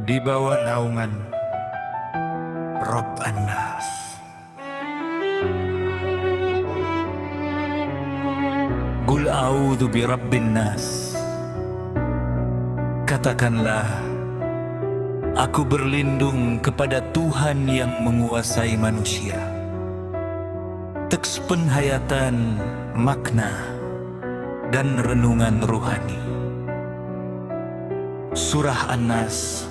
di bawah naungan Rabb An-Nas. Qul a'udzu birabbin nas. Katakanlah, aku berlindung kepada Tuhan yang menguasai manusia. Teks penghayatan, makna, dan renungan ruhani. Surah An-Nas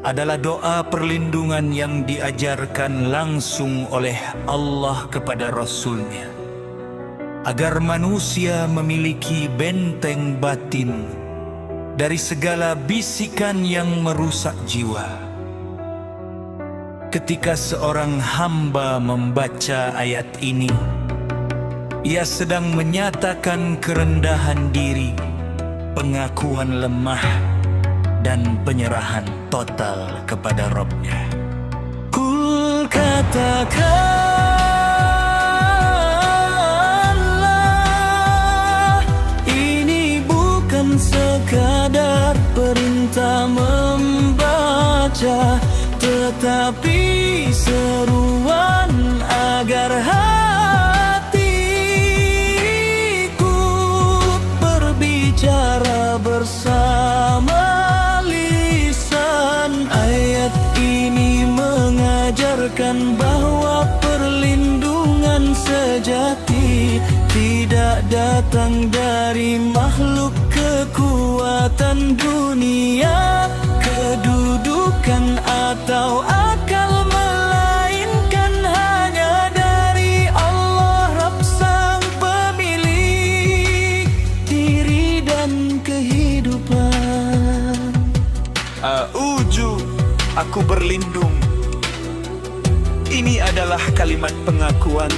adalah doa perlindungan yang diajarkan langsung oleh Allah kepada Rasul-Nya, agar manusia memiliki benteng batin dari segala bisikan yang merusak jiwa. Ketika seorang hamba membaca ayat ini, ia sedang menyatakan kerendahan diri, pengakuan lemah, dan penyerahan total kepada Rabb-Nya. Kul katakanlah, ini bukan sekadar perintah membaca, tetapi seruan agar hatiku berbicara bersama. Ayat ini mengajarkan bahwa perlindungan sejati tidak datang dari makhluk kekuatan dunia, kedudukan atau akal, melainkan hanya dari Allah Rabb Sang Pemilik diri dan kehidupan. Aku berlindung. Ini adalah kalimat pengakuan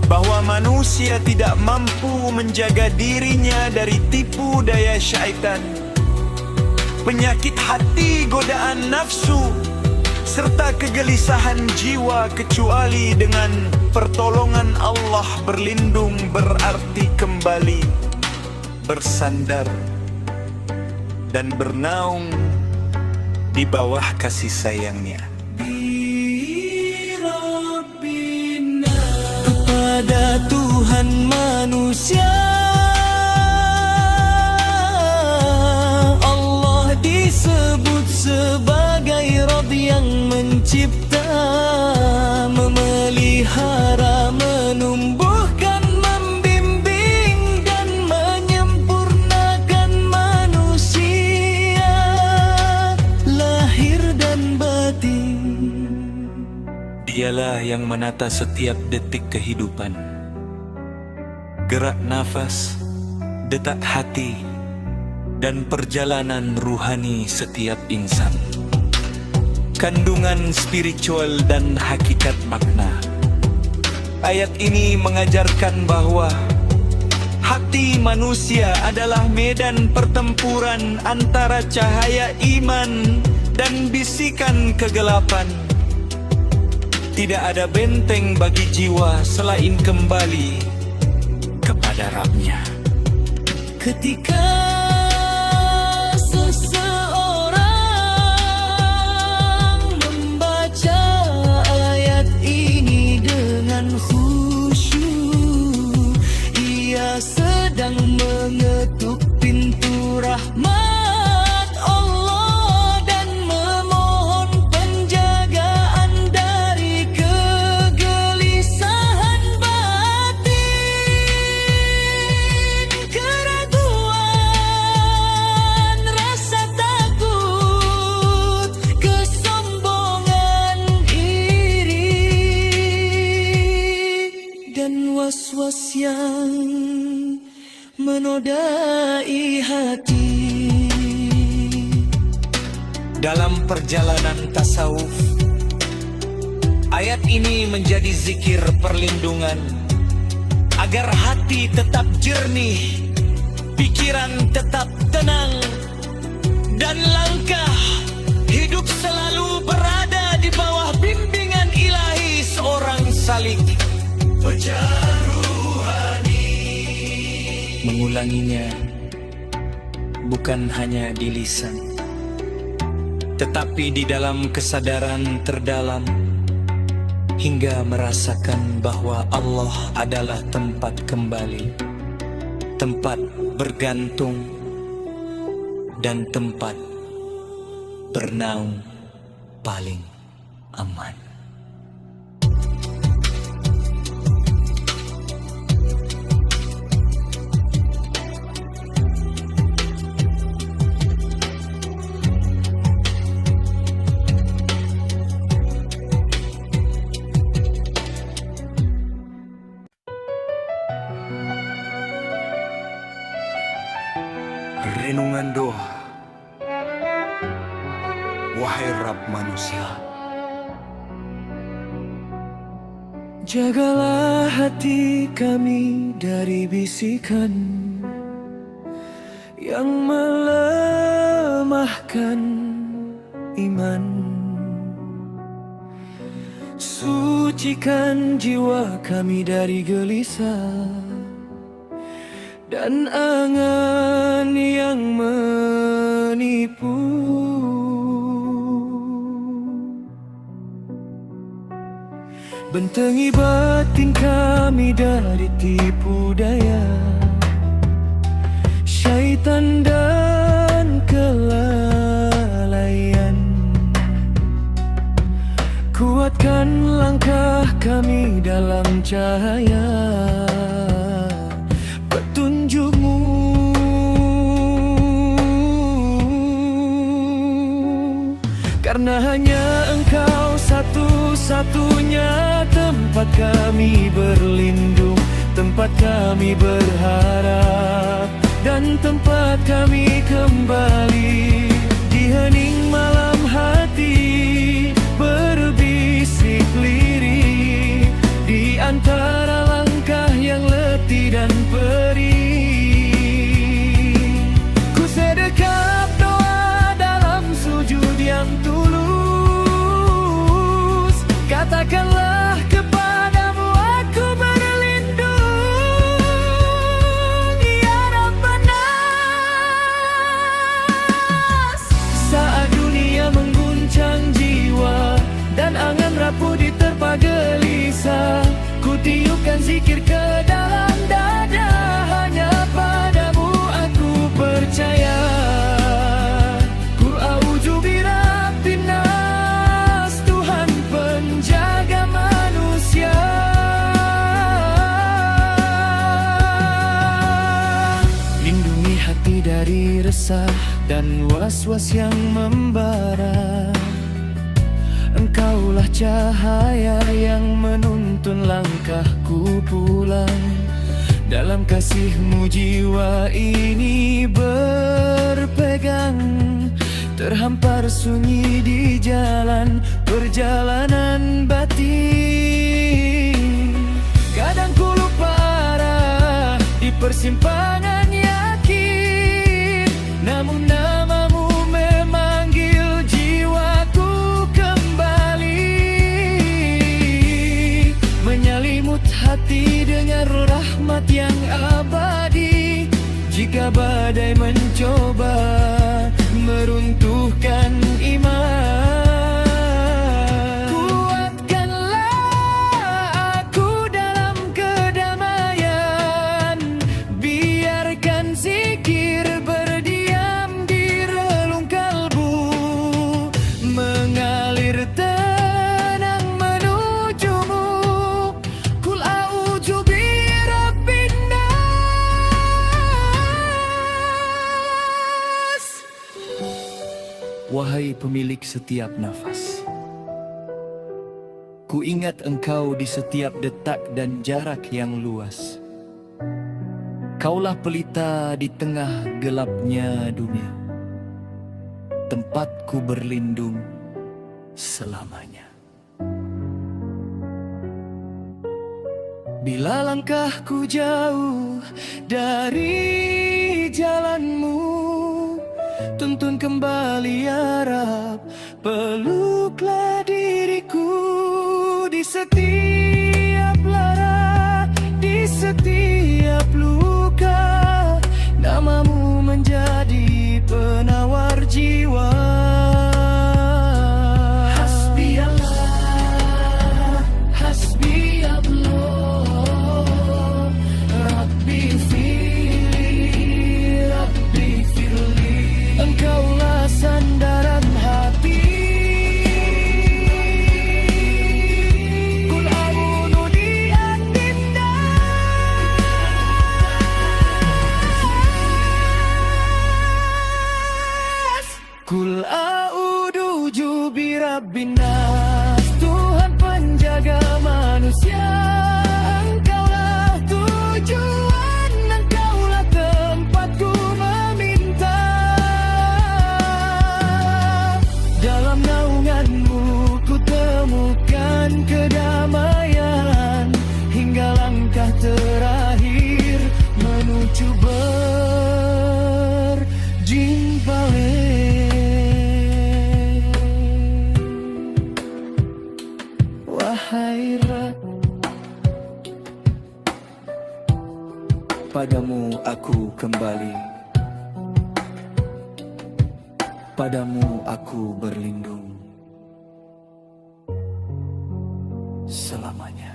bahwa manusia tidak mampu menjaga dirinya dari tipu daya syaitan, penyakit hati, godaan nafsu, serta kegelisahan jiwa, kecuali dengan pertolongan Allah. Berlindung berarti kembali bersandar dan bernaung di bawah kasih sayangnya. Kepada Tuhan manusia, Allah disebut sebagai Rabb yang mencipta, memelihara, menumbuhkan, membimbing, dan menyempurnakan manusia lahir dan batin. Dialah yang menata setiap detik kehidupan, gerak nafas, detak hati, dan perjalanan ruhani setiap insan. Kandungan spiritual dan hakikat makna. Ayat ini mengajarkan bahwa hati manusia adalah medan pertempuran antara cahaya iman dan bisikan kegelapan. Tidak ada benteng bagi jiwa selain kembali kepada Rabb-Nya. Ketika seseorang membaca ayat ini dengan khusyuk, ia sedang mengetuk pintu rahmat Allah dan memohon penjagaan dari kegelisahan batin, keraguan, rasa takut, kesombongan, iri, dan was-was yang menodai hati. Dalam perjalanan tasawuf, ayat ini menjadi zikir perlindungan agar hati tetap jernih, pikiran tetap tenang, dan langkah hidup selalu berada di bawah bimbingan ilahi seorang salik. Mengulanginya bukan hanya di lisan, tetapi di dalam kesadaran terdalam, hingga merasakan bahwa Allah adalah tempat kembali, tempat bergantung, dan tempat bernaung paling aman. Renungan doa. Wahai Rabb manusia, jagalah hati kami dari bisikan yang melemahkan iman. Sucikan jiwa kami dari gelisah dan angan yang menipu. Bentengi batin kami dari tipu daya syaitan dan kelalaian. Kuatkan langkah kami dalam cahaya petunjuk-Mu, karena hanya Engkau satu-satunya tempat kami berlindung, tempat kami berharap, dan tempat kami kembali. Di hening malam hati berbisik lirih, di antara langkah yang letih dan perih, ku sedekap doa dalam sujud yang tulus. Katakanlah kepadamu aku berlindung, ya Rabbanas. Saat dunia mengguncang jiwa dan angan rapuh diterpa gelisah, ku tiupkan zikir ke dalam dada. Hanya padamu aku percaya. Qul a'udzu birabbin nas, Tuhan penjaga manusia. Lindungi hati dari resah dan was-was yang membara. Engkaulah cahaya yang menuntun langkahku pulang. Dalam kasih-Mu jiwa ini berpegang, terhampar sunyi di jalan perjalanan batin. Kadang ku lupa arah di persimpangan yakin, namun nama-Mu memanggil jiwaku kembali. Menyelimut hati dengan rahmat yang abadi. Jika badai mencoba meruntuhkan iman, kuatkanlah aku dalam kedamaian. Biarkan zikir berdiam di relung kalbu, mengalir tenang menuju-Mu. Qul a'udzu birabbin nas. Wahai pemilik setiap nafas, ku ingat Engkau di setiap detak dan jarak yang luas. Kaulah pelita di tengah gelapnya dunia, tempatku berlindung selamanya. Bila langkahku jauh dari jalan-Mu, tuntun kembali ya Rabb, peluklah diriku di setiap lara, di setiap luka. Nama-Mu menjadi penawar jiwa. Rabbinas, Tuhan penjaga manusia. Engkaulah tujuan, Engkaulah tempatku meminta. Dalam naungan-Mu ku temukan kedamaian, hingga langkah terakhir menuju berjimpale. Wahai Rabb, padamu aku kembali, padamu aku berlindung selamanya.